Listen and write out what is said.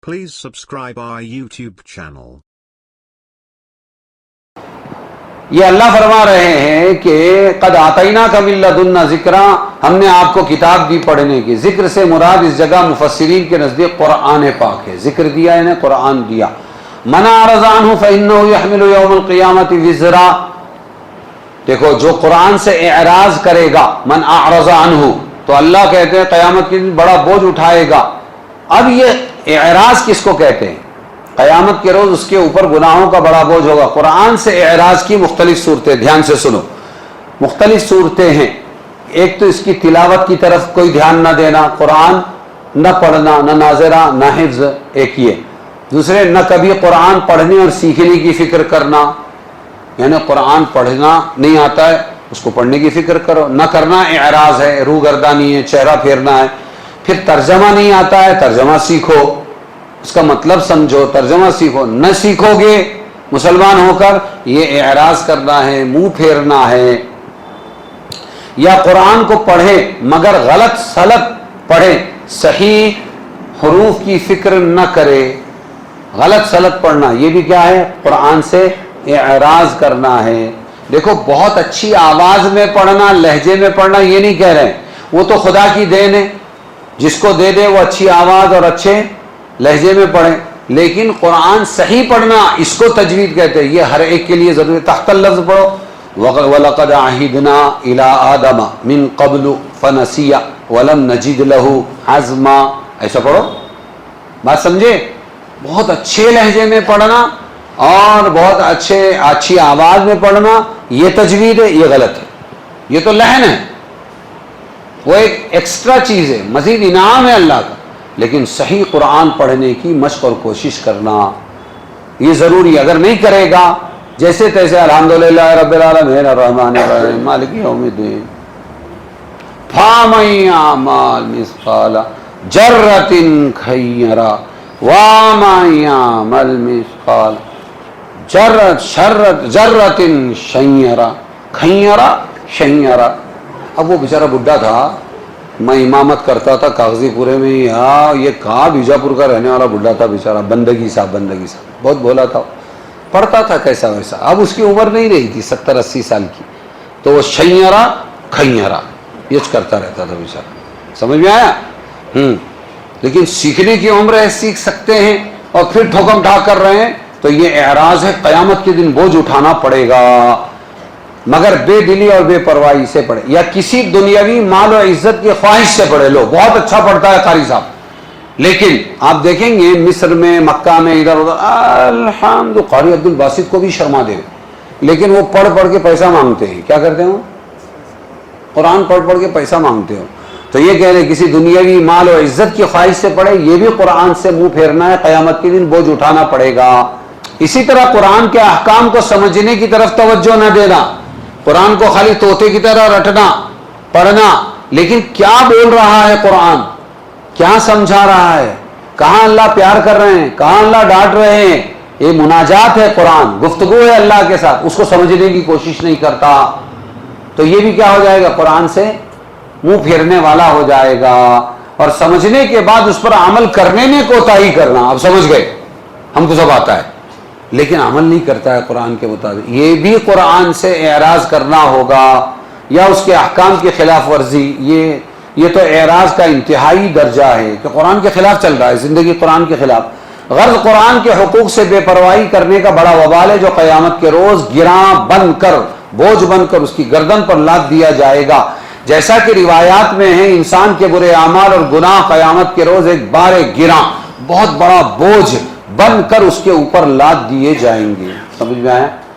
Please subscribe our YouTube channel. یہ اللہ فرما رہے ہیں کہ قد آتیناک من لدنا ذکرا، ہم نے آپ کو کتاب دی پڑھنے کی۔ ذکر سے مراد اس جگہ مفسرین کے نزدیک قرآن پاک ہے، ذکر دیا انہیں، قرآن دیا۔ من اعرض عنہ فإنہ یحمل یوم القیامۃ وزرا، دیکھو جو قرآن سے اعراض کرے گا، من اعرض عنہ، تو اللہ کہتے ہیں قیامت کے دن بڑا بوجھ اٹھائے گا۔ اب یہ اعراض کس کو کہتے ہیں؟ قیامت کے روز اس کے اوپر گناہوں کا بڑا بوجھ ہوگا۔ قرآن سے اعراض کی مختلف صورتیں، دھیان سے سنو، مختلف صورتیں ہیں۔ ایک تو اس کی تلاوت کی طرف کوئی دھیان نہ دینا، قرآن نہ پڑھنا، نہ ناظرہ، نہ حفظ، ایک یہ۔ دوسرے، نہ کبھی قرآن پڑھنے اور سیکھنے کی فکر کرنا، یعنی قرآن پڑھنا نہیں آتا ہے اس کو پڑھنے کی فکر کرو، نہ کرنا اعراض ہے، روح گردانی ہے، چہرہ پھیرنا ہے۔ پھر ترجمہ نہیں آتا ہے، ترجمہ سیکھو، اس کا مطلب سمجھو، ترجمہ سیکھو۔ نہ سیکھو گے مسلمان ہو کر، یہ اعراض کرنا ہے، منہ پھیرنا ہے۔ یا قرآن کو پڑھے مگر غلط سلط پڑھے، صحیح حروف کی فکر نہ کرے، غلط سلط پڑھنا، یہ بھی کیا ہے؟ قرآن سے اعراض کرنا ہے۔ دیکھو بہت اچھی آواز میں پڑھنا، لہجے میں پڑھنا، یہ نہیں کہہ رہے ہیں، وہ تو خدا کی دین ہے، جس کو دے دے وہ اچھی آواز اور اچھے لہجے میں پڑھیں، لیکن قرآن صحیح پڑھنا، اس کو تجوید کہتے ہیں۔ یہ ہر ایک کے لیے ضروری ہے۔ تحت اللفظ پڑھو، وَلَقَدْ عَهِدْنَا إِلَىٰ آدَمَ مِن قَبْلُ فَنَسِيَ وَلَمْ نَجِدْ لَهُ عَزْمًا، ایسا پڑھو، بات سمجھے؟ بہت اچھے لہجے میں پڑھنا اور بہت اچھی آواز میں پڑھنا، یہ تجوید ہے، یہ غلط ہے، یہ تو لحن ہے، وہ ایک ایکسٹرا چیز ہے، مزید انعام ہے اللہ کا۔ لیکن صحیح قرآن پڑھنے کی مشق اور کوشش کرنا یہ ضروری ہے۔ اگر نہیں کرے گا، جیسے تیسے الحمدللہ رب العالمین الرحمن الرحیم مالک یوم الدین، فَمَن يَعْمَلْ مِثْقَالَ ذَرَّةٍ خَيْرًا وَمَن يَعْمَلْ مِثْقَالَ ذَرَّةٍ شَرًّا، خَيْرًا شَرًّا۔ اب وہ بیچارہ بڈھا تھا، میں امامت کرتا تھا کاغذی پورے میں، یہ کہاں بیجاپور کا رہنے والا بڈھا تھا بیچارہ، بندگی صاحب بہت بولا تھا، پڑھتا تھا کیسا ویسا۔ اب اس کی عمر نہیں رہی تھی 70-80 سال کی، تو وہ شیرا کھیرا یہ کرتا رہتا تھا بیچارہ، سمجھ میں آیا؟ لیکن سیکھنے کی عمر ہے، سیکھ سکتے ہیں، اور پھر ٹھوکم ٹھاک کر رہے ہیں، تو یہ اعراض ہے، قیامت کے دن بوجھ اٹھانا پڑے گا، مگر بے دلی اور بے پرواہی سے پڑھے، یا کسی دنیاوی مال و عزت کی خواہش سے پڑھے۔ لو بہت اچھا پڑھتا ہے قاری صاحب، لیکن آپ دیکھیں گے مصر میں، مکہ میں، ادھر ادھر الحمد، قاری عبد الباسط کو بھی شرما دے، لیکن وہ پڑھ پڑھ کے پیسہ مانگتے ہیں۔ کیا کرتے ہو؟ قرآن پڑھ پڑھ کے پیسہ مانگتے ہو۔ تو یہ کہہ رہے کسی دنیاوی مال و عزت کی خواہش سے پڑھے، یہ بھی قرآن سے منہ پھیرنا ہے، قیامت کے دن بوجھ اٹھانا پڑے گا۔ اسی طرح قرآن کے احکام کو سمجھنے کی طرف توجہ نہ دینا، قرآن کو خالی طوطے کی طرح رٹنا، پڑھنا، لیکن کیا بول رہا ہے قرآن، کیا سمجھا رہا ہے، کہاں اللہ پیار کر رہے ہیں، کہاں اللہ ڈانٹ رہے ہیں، یہ مناجات ہے، قرآن گفتگو ہے اللہ کے ساتھ، اس کو سمجھنے کی کوشش نہیں کرتا، تو یہ بھی کیا ہو جائے گا؟ قرآن سے منہ پھیرنے والا ہو جائے گا، اور سمجھنے کے بعد اس پر عمل کرنے میں کوتاہی کرنا۔ اب سمجھ گئے، ہم کو سب آتا ہے، لیکن عمل نہیں کرتا ہے قرآن کے مطابق، یہ بھی قرآن سے اعراض کرنا ہوگا، یا اس کے احکام کی خلاف ورزی۔ یہ تو اعراض کا انتہائی درجہ ہے کہ قرآن کے خلاف چل رہا ہے، زندگی قرآن کے خلاف۔ غرض قرآن کے حقوق سے بے پرواہی کرنے کا بڑا وبال ہے، جو قیامت کے روز گراں بن کر، بوجھ بن کر اس کی گردن پر لاد دیا جائے گا۔ جیسا کہ روایات میں ہے، انسان کے برے اعمال اور گناہ قیامت کے روز ایک بار گراں، بہت بڑا بوجھ بن کر اس کے اوپر لاد دیے جائیں گے۔ سمجھ میں آیا؟